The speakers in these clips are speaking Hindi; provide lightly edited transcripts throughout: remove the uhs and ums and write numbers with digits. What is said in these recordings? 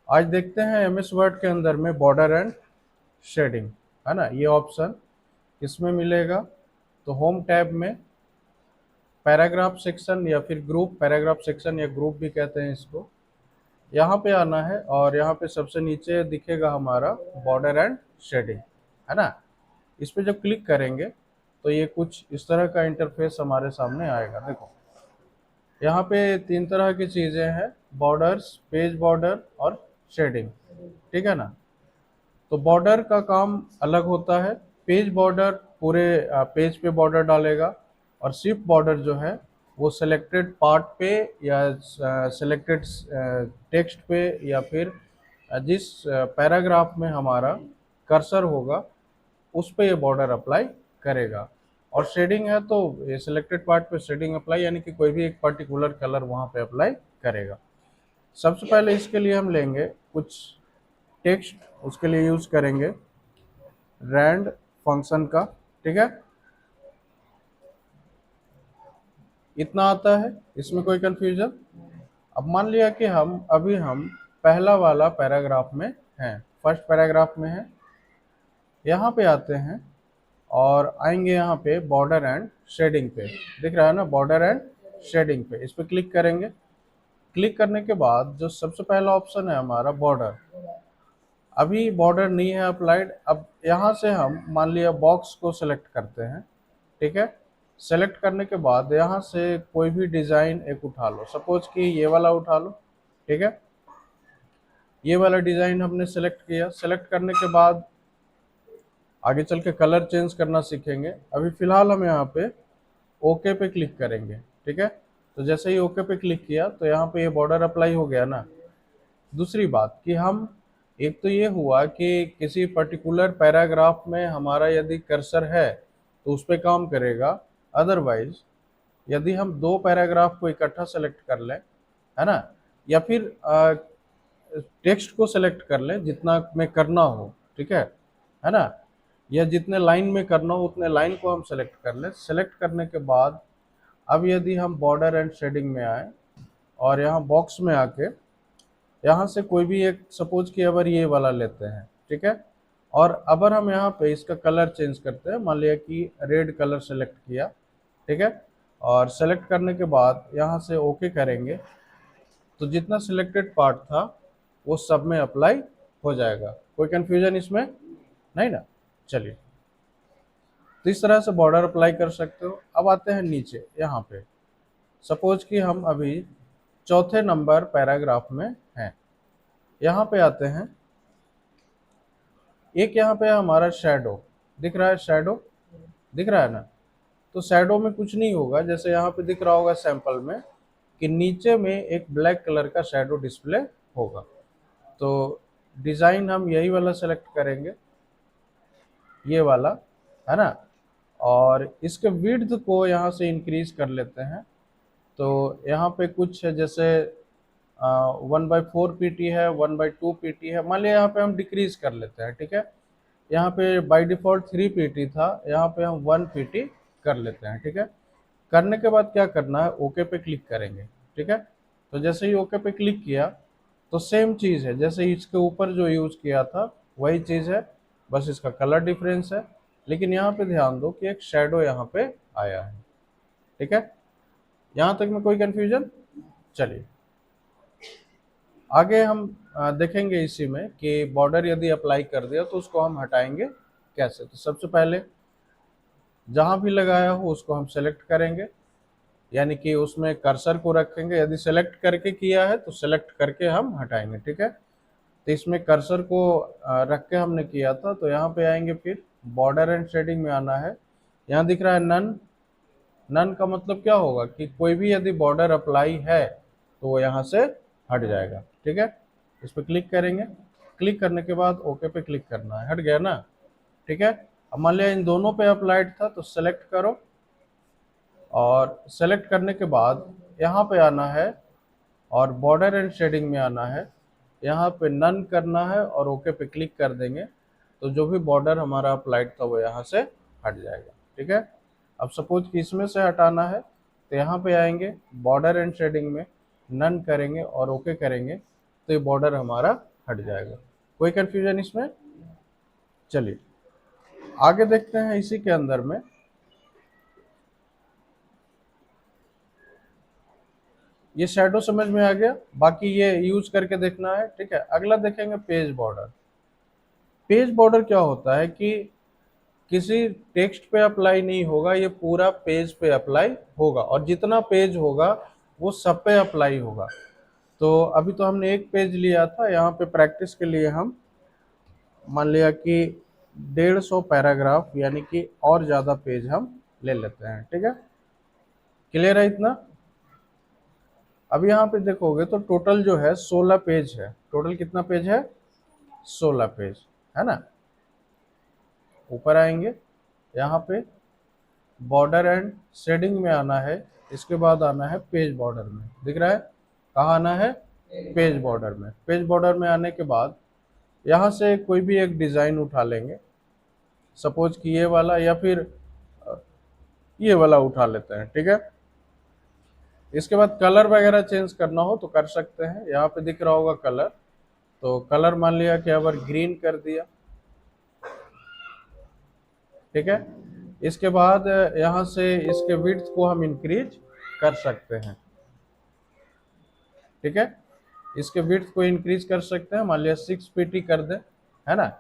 आज देखते हैं एमएस वर्ड के अंदर में बॉर्डर एंड शेडिंग, है ना। ये ऑप्शन किसमें मिलेगा? तो होम टैब में पैराग्राफ सेक्शन या फिर ग्रुप, पैराग्राफ सेक्शन या ग्रुप भी कहते हैं इसको। यहाँ पे आना है और यहाँ पे सबसे नीचे दिखेगा हमारा बॉर्डर एंड शेडिंग, है ना। इस पे जब क्लिक करेंगे तो ये कुछ इस तरह का इंटरफेस हमारे सामने आएगा। देखो यहाँ पे तीन तरह की चीजें हैं, बॉर्डर्स, पेज बॉर्डर और शेडिंग, ठीक है ना। तो बॉर्डर का काम अलग होता है। पेज बॉर्डर पूरे पेज पे बॉर्डर डालेगा, और शिफ्ट बॉर्डर जो है वो सिलेक्टेड पार्ट पे या सिलेक्टेड टेक्स्ट पे या फिर जिस पैराग्राफ में हमारा कर्सर होगा उस पे ये बॉर्डर अप्लाई करेगा। और शेडिंग है तो ये सिलेक्टेड पार्ट पे शेडिंग अप्लाई, यानी कि कोई भी एक पर्टिकुलर कलर वहाँ पे अप्लाई करेगा। सबसे पहले इसके लिए हम लेंगे कुछ टेक्स्ट, उसके लिए यूज करेंगे रैंड फंक्शन का, ठीक है। इतना आता है, इसमें कोई कंफ्यूजन? अब मान लिया कि हम पहला वाला पैराग्राफ में हैं, फर्स्ट पैराग्राफ में हैं। यहाँ पे आते हैं और आएंगे यहाँ पे बॉर्डर एंड शेडिंग पे, दिख रहा है ना, बॉर्डर एंड शेडिंग पे इस पे क्लिक करेंगे। क्लिक करने के बाद जो सबसे पहला ऑप्शन है हमारा बॉर्डर, अभी बॉर्डर नहीं है अप्लाइड। अब यहाँ से हम मान लिया बॉक्स को सिलेक्ट करते हैं, ठीक है। सेलेक्ट करने के बाद यहाँ से कोई भी डिज़ाइन एक उठा लो, सपोज कि ये वाला उठा लो, ठीक है। ये वाला डिज़ाइन हमने सेलेक्ट किया। सेलेक्ट करने के बाद आगे चल के कलर चेंज करना सीखेंगे। अभी फिलहाल हम यहाँ पे ओके पे क्लिक करेंगे, ठीक है। तो जैसे ही ओके पे क्लिक किया तो यहाँ पे ये बॉर्डर अप्लाई हो गया ना। दूसरी बात कि हम, एक तो ये हुआ कि किसी पर्टिकुलर पैराग्राफ में हमारा यदि कर्सर है तो उस पर काम करेगा। अदरवाइज यदि हम दो पैराग्राफ को इकट्ठा सेलेक्ट कर लें, है ना, या फिर टेक्स्ट को सेलेक्ट कर लें जितना में करना हो, ठीक है ना, या जितने लाइन में करना हो उतने लाइन को हम सेलेक्ट कर लें। सेलेक्ट करने के बाद अब यदि हम बॉर्डर एंड शेडिंग में आए और यहाँ बॉक्स में आके यहाँ से कोई भी एक, सपोज कि अगर ये वाला लेते हैं, ठीक है, और अगर हम यहाँ पे इसका कलर चेंज करते हैं, मान लिया कि रेड कलर सेलेक्ट किया, ठीक है, और सेलेक्ट करने के बाद यहाँ से ओके करेंगे तो जितना सिलेक्टेड पार्ट था वो सब में अप्लाई हो जाएगा। कोई कंफ्यूजन इसमें नहीं ना? चलिए, तो इस तरह से बॉर्डर अप्लाई कर सकते हो। अब आते हैं नीचे यहाँ पे, सपोज कि हम अभी चौथे नंबर पैराग्राफ में हैं। यहाँ पे आते हैं, एक यहाँ पे हमारा शैडो दिख रहा है, शैडो दिख रहा है ना। तो शैडो में कुछ नहीं होगा, जैसे यहाँ पे दिख रहा होगा सैंपल में कि नीचे में एक ब्लैक कलर का शैडो डिस्प्ले होगा। तो डिज़ाइन हम यही वाला सेलेक्ट करेंगे, ये वाला, है ना, और इसके विड्थ को यहाँ से इंक्रीज कर लेते हैं। तो यहाँ पे कुछ है, जैसे 1/4 पीटी है, 1/2 पीटी है, मान लिया यहाँ पे हम डिक्रीज कर लेते हैं, ठीक है। यहाँ पे बाय डिफॉल्ट 3 पीटी था, यहाँ पे हम 1 पीटी कर लेते हैं, ठीक है। करने के बाद क्या करना है, ओके पे क्लिक करेंगे, ठीक है। तो जैसे ही ओके पे क्लिक किया तो सेम चीज़ है, जैसे इसके ऊपर जो यूज किया था वही चीज़ है, बस इसका कलर डिफरेंस है। लेकिन यहाँ पे ध्यान दो कि एक शेडो यहाँ पे आया है, ठीक है। यहाँ तक में कोई कंफ्यूजन? चलिए आगे हम देखेंगे इसी में कि बॉर्डर यदि अप्लाई कर दिया तो उसको हम हटाएंगे कैसे। तो सबसे पहले जहाँ भी लगाया हो उसको हम सेलेक्ट करेंगे, यानी कि उसमें कर्सर को रखेंगे। यदि सेलेक्ट करके किया है तो सेलेक्ट करके हम हटाएंगे, ठीक है। तो इसमें कर्सर को रख के हमने किया था, तो यहाँ पे आएंगे, फिर बॉर्डर एंड शेडिंग में आना है। यहाँ दिख रहा है नन। नन का मतलब क्या होगा कि कोई भी यदि बॉर्डर अप्लाई है तो वो यहाँ से हट जाएगा, ठीक है। इस पर क्लिक करेंगे। क्लिक करने के बाद ओके पे क्लिक करना है, हट गया ना, ठीक है। अब मान लिया इन दोनों पे अप्लाइड था तो सेलेक्ट करो, और सेलेक्ट करने के बाद यहाँ पे आना है और बॉर्डर एंड शेडिंग में आना है। यहाँ पे नन करना है और ओके पे क्लिक कर देंगे तो जो भी बॉर्डर हमारा अप्लाइड था वो यहाँ से हट जाएगा, ठीक है। अब सपोज कि इसमें से हटाना है तो यहाँ पे आएंगे बॉर्डर एंड शेडिंग में, नन करेंगे और ओके करेंगे तो ये बॉर्डर हमारा हट जाएगा। कोई कंफ्यूजन इसमें? चलिए आगे देखते हैं। इसी के अंदर में ये शैडो समझ में आ गया, बाकी ये यूज करके देखना है, ठीक है। अगला देखेंगे पेज बॉर्डर। पेज बॉर्डर क्या होता है कि किसी टेक्स्ट पे अप्लाई नहीं होगा, ये पूरा पेज पे अप्लाई होगा और जितना पेज होगा वो सब पे अप्लाई होगा। तो अभी तो हमने एक पेज लिया था, यहाँ पे प्रैक्टिस के लिए हम मान लिया कि 150 पैराग्राफ यानी कि और ज़्यादा पेज हम ले लेते हैं, ठीक है। क्लियर है इतना? अब यहाँ पे देखोगे तो टोटल जो है 16 पेज है। टोटल कितना पेज है? 16 पेज, है ना। ऊपर आएंगे, यहाँ पे बॉर्डर एंड शेडिंग में आना है, इसके बाद आना है पेज बॉर्डर में। दिख रहा है कहाँ आना है? पेज बॉर्डर में। पेज बॉर्डर में आने के बाद यहाँ से कोई भी एक डिज़ाइन उठा लेंगे, सपोज कि ये वाला या फिर ये वाला उठा लेते हैं, ठीक है। इसके बाद कलर वगैरह चेंज करना हो तो कर सकते हैं। यहाँ पे दिख रहा होगा कलर, तो कलर मान लिया कि अगर ग्रीन कर दिया, ठीक है। इसके बाद यहाँ से इसके विड्थ को हम इंक्रीज कर सकते हैं, ठीक है। इसके विड्थ को इंक्रीज कर सकते हैं, मान लिया 6 pt कर दें, है ना।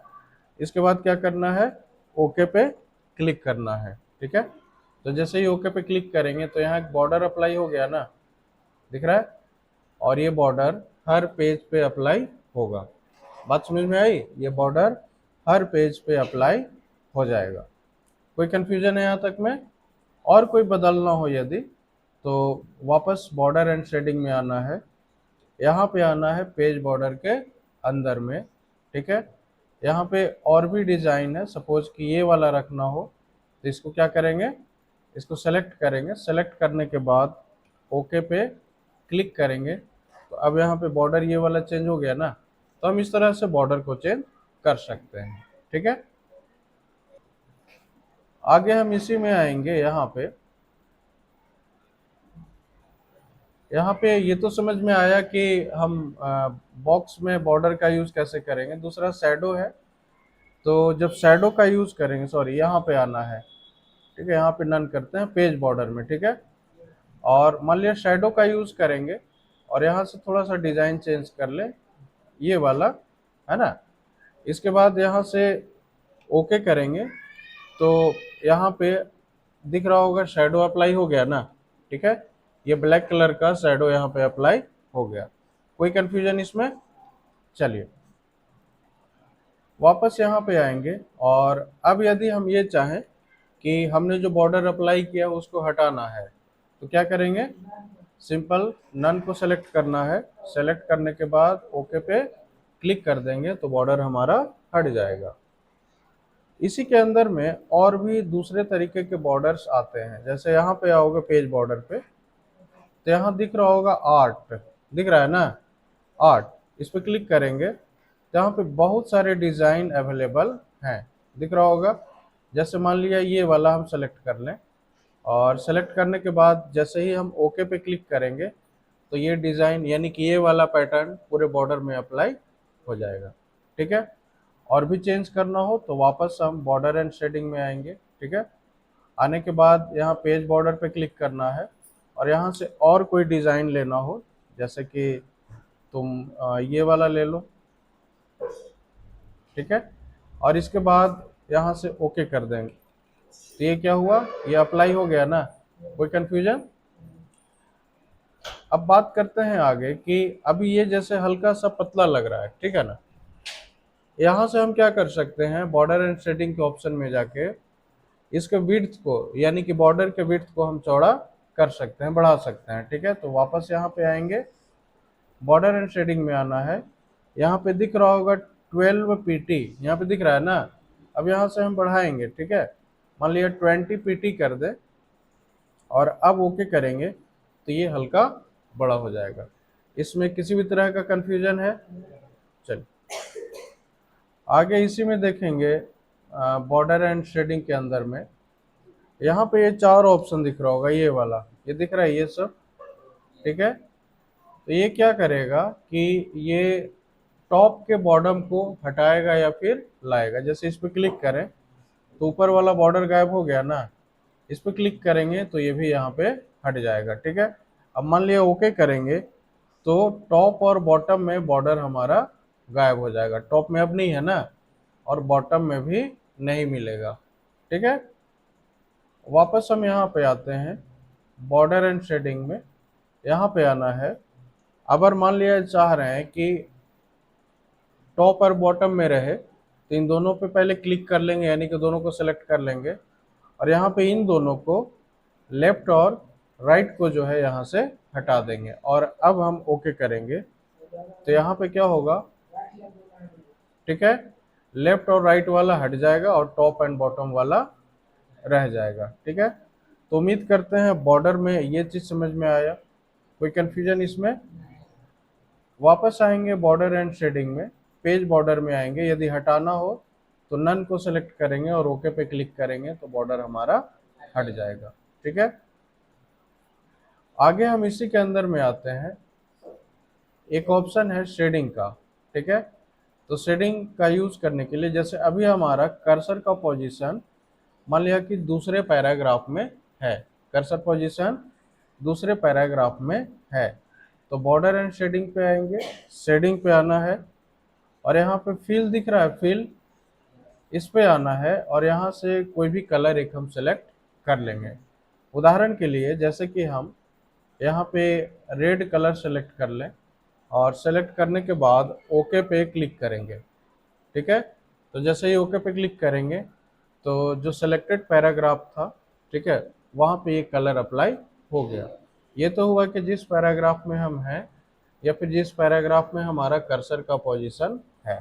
इसके बाद क्या करना है? ओके पे क्लिक करना है, ठीक है। तो जैसे ही ओके पे क्लिक करेंगे तो यहाँ एक बॉर्डर अप्लाई हो गया ना, दिख रहा है। और ये बॉर्डर हर पेज पे अप्लाई होगा। बात समझ में आई? ये बॉर्डर हर पेज पे अप्लाई हो जाएगा। कोई कंफ्यूजन है यहाँ तक में? और कोई बदलना हो यदि तो वापस बॉर्डर एंड शेडिंग में आना है, यहाँ पे आना है पेज बॉर्डर के अंदर में, ठीक है। यहाँ पे और भी डिज़ाइन है, सपोज कि ये वाला रखना हो तो इसको क्या करेंगे? इसको सेलेक्ट करेंगे। सेलेक्ट करने के बाद ओके पे क्लिक करेंगे तो अब यहाँ पे बॉर्डर ये वाला चेंज हो गया ना, तो हम इस तरह से बॉर्डर को चेंज कर सकते हैं, ठीक है। आगे हम इसी में आएंगे। यहाँ पे ये तो समझ में आया कि हम बॉक्स में बॉर्डर का यूज कैसे करेंगे। दूसरा शैडो है, तो जब शैडो का यूज करेंगे, सॉरी यहाँ पे आना है, ठीक है। यहाँ पे नन करते हैं पेज बॉर्डर में, ठीक है। और मान लिया शैडो का यूज करेंगे और यहाँ से थोड़ा सा डिजाइन चेंज कर ले, ये वाला, है ना। इसके बाद यहाँ से ओके करेंगे तो यहाँ पे दिख रहा होगा शैडो अप्लाई हो गया ना, ठीक है। ये ब्लैक कलर का शैडो यहाँ पे अप्लाई हो गया। कोई कंफ्यूजन इसमें? चलिए वापस यहाँ पे आएंगे और अब यदि हम ये चाहें कि हमने जो बॉर्डर अप्लाई किया उसको हटाना है तो क्या करेंगे? सिंपल नन को सेलेक्ट करना है। सेलेक्ट करने के बाद ओके पे क्लिक कर देंगे तो बॉर्डर हमारा हट जाएगा। इसी के अंदर में और भी दूसरे तरीके के बॉर्डर्स आते हैं। जैसे यहाँ पे आओगे पेज बॉर्डर पे तो यहाँ दिख रहा होगा आर्ट, दिख रहा है ना, आर्ट। इस पर क्लिक करेंगे तो यहाँ पे बहुत सारे डिज़ाइन अवेलेबल हैं, दिख रहा होगा। जैसे मान लिया ये वाला हम सेलेक्ट कर लें और सेलेक्ट करने के बाद जैसे ही हम ओके पे क्लिक करेंगे तो ये डिज़ाइन यानी कि ये वाला पैटर्न पूरे बॉर्डर में अप्लाई हो जाएगा, ठीक है। और भी चेंज करना हो तो वापस हम बॉर्डर एंड शेडिंग में आएंगे, ठीक है। आने के बाद यहाँ पेज बॉर्डर पे क्लिक करना है और यहाँ से और कोई डिज़ाइन लेना हो, जैसे कि तुम ये वाला ले लो, ठीक है। और इसके बाद यहाँ से ओके कर देंगे तो ये क्या हुआ? ये अप्लाई हो गया ना। कोई कंफ्यूजन? अब बात करते हैं आगे कि अभी ये जैसे हल्का सा पतला लग रहा है, ठीक है ना। यहाँ से हम क्या कर सकते हैं? बॉर्डर एंड शेडिंग के ऑप्शन में जाके इसके विड्थ को यानी कि बॉर्डर के विड्थ को हम चौड़ा कर सकते हैं, बढ़ा सकते हैं, ठीक है। तो वापस यहाँ पे आएंगे, बॉर्डर एंड शेडिंग में आना है। यहाँ पे दिख रहा होगा 12 pt, यहाँ पे दिख रहा है ना। अब यहाँ से हम बढ़ाएंगे, ठीक है। मान लिया 20 pt कर दे और अब ओके करेंगे तो ये हल्का बड़ा हो जाएगा। इसमें किसी भी तरह का कंफ्यूजन है? चलिए आगे इसी में देखेंगे बॉर्डर एंड शेडिंग के अंदर में। यहाँ पे ये चार ऑप्शन दिख रहा होगा, ये वाला, ये दिख रहा है ये सब, ठीक है। तो ये क्या करेगा कि ये टॉप के बॉटम को हटाएगा या फिर लाएगा। जैसे इस पर क्लिक करें तो ऊपर वाला बॉर्डर गायब हो गया ना, इस पर क्लिक करेंगे तो ये भी यहाँ पे हट जाएगा। ठीक है, अब मान लिया ओके करेंगे तो टॉप और बॉटम में बॉर्डर हमारा गायब हो जाएगा। टॉप में अब नहीं है ना, और बॉटम में भी नहीं मिलेगा। ठीक है, वापस हम यहाँ पे आते हैं बॉर्डर एंड शेडिंग में। यहाँ पे आना है, अगर मान लिया चाह रहे हैं कि टॉप और बॉटम में रहे तो इन दोनों पे पहले क्लिक कर लेंगे, यानी कि दोनों को सेलेक्ट कर लेंगे, और यहाँ पे इन दोनों को लेफ्ट और राइट को जो है यहाँ से हटा देंगे, और अब हम ओके करेंगे तो यहाँ पे क्या होगा, ठीक है, लेफ्ट और राइट वाला हट जाएगा और टॉप एंड बॉटम वाला रह जाएगा। ठीक है, तो उम्मीद करते हैं बॉर्डर में ये चीज समझ में आया। कोई कंफ्यूजन इसमें? वापस आएंगे बॉर्डर एंड शेडिंग में, पेज बॉर्डर में आएंगे, यदि हटाना हो तो नन को सेलेक्ट करेंगे और ओके पे क्लिक करेंगे तो बॉर्डर हमारा हट जाएगा। ठीक है, आगे हम इसी के अंदर में आते हैं, एक ऑप्शन है शेडिंग का। ठीक है, तो शेडिंग का यूज करने के लिए, जैसे अभी हमारा कर्सर का पोजीशन मान लिया कि दूसरे पैराग्राफ में है, कर्सर पोजीशन दूसरे पैराग्राफ में है, तो बॉर्डर एंड शेडिंग पे आएंगे, शेडिंग पे आना है, और यहाँ पे फिल दिख रहा है, फिल, इस पे आना है, और यहाँ से कोई भी कलर एक हम सेलेक्ट कर लेंगे। उदाहरण के लिए जैसे कि हम यहाँ पे रेड कलर सेलेक्ट कर लें, और सेलेक्ट करने के बाद ओके पे क्लिक करेंगे। ठीक है, तो जैसे ही ओके पे क्लिक करेंगे तो जो सेलेक्टेड पैराग्राफ था, ठीक है, वहाँ पे ये कलर अप्लाई हो गया। ये तो हुआ कि जिस पैराग्राफ में हम हैं या फिर जिस पैराग्राफ में हमारा कर्सर का पोजीशन है।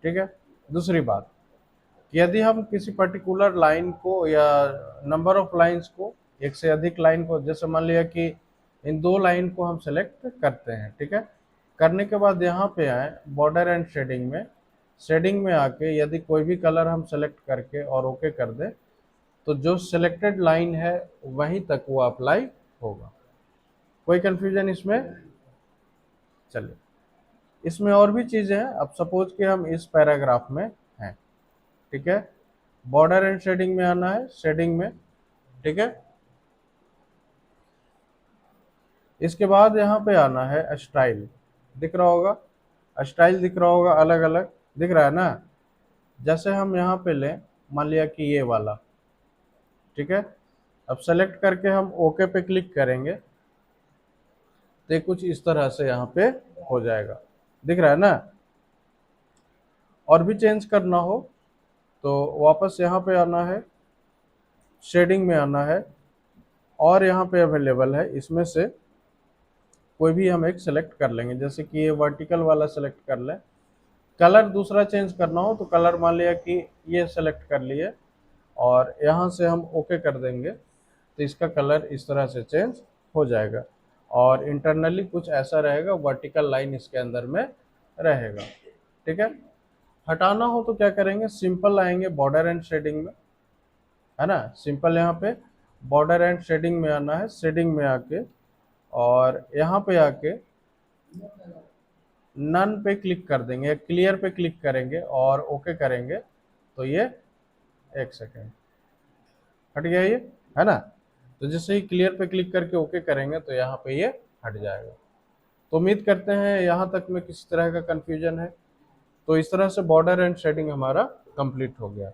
ठीक है, दूसरी बात, यदि हम किसी पर्टिकुलर लाइन को या नंबर ऑफ लाइंस को, एक से अधिक लाइन को, जैसे मान लिया कि इन दो लाइन को हम सेलेक्ट करते हैं। ठीक है, करने के बाद यहाँ पे आए बॉर्डर एंड शेडिंग में, शेडिंग में आके यदि कोई भी कलर हम सेलेक्ट करके और ओके कर दें तो जो सिलेक्टेड लाइन है वहीं तक वो अप्लाई होगा। कोई कंफ्यूजन इसमें? चलिए, इसमें और भी चीजें हैं। अब सपोज कि हम इस पैराग्राफ में हैं, ठीक है, बॉर्डर एंड शेडिंग में आना है, शेडिंग में। ठीक है, इसके बाद यहाँ पे आना है स्टाइल, दिख रहा होगा, स्टाइल दिख रहा होगा, अलग अलग दिख रहा है ना। जैसे हम यहाँ पे लें, मान लिया कि ये वाला, ठीक है, अब सेलेक्ट करके हम ओके पे क्लिक करेंगे तो कुछ इस तरह से यहाँ पे हो जाएगा, दिख रहा है ना। और भी चेंज करना हो तो वापस यहाँ पे आना है, शेडिंग में आना है, और यहाँ पे अवेलेबल है, इसमें से कोई भी हम एक सेलेक्ट कर लेंगे, जैसे कि ये वर्टिकल वाला सेलेक्ट कर लें। कलर दूसरा चेंज करना हो तो कलर मान लिया कि ये सेलेक्ट कर लिए, और यहाँ से हम ओके कर देंगे तो इसका कलर इस तरह से चेंज हो जाएगा, और इंटरनली कुछ ऐसा रहेगा, वर्टिकल लाइन इसके अंदर में रहेगा। ठीक है, हटाना हो तो क्या करेंगे, सिंपल आएंगे बॉर्डर एंड शेडिंग में, है ना, सिंपल यहाँ पे बॉर्डर एंड शेडिंग में आना है, शेडिंग में आके और यहाँ पे आके नन पे क्लिक कर देंगे, क्लियर पे क्लिक करेंगे और ओके करेंगे तो ये, एक सेकेंड, हट गया ये, है ना। तो जैसे ही क्लियर पे क्लिक करके ओके करेंगे तो यहाँ पे ये हट जाएगा। तो उम्मीद करते हैं यहाँ तक में किसी तरह का कंफ्यूजन है। तो इस तरह से बॉर्डर एंड शेडिंग हमारा कंप्लीट हो गया।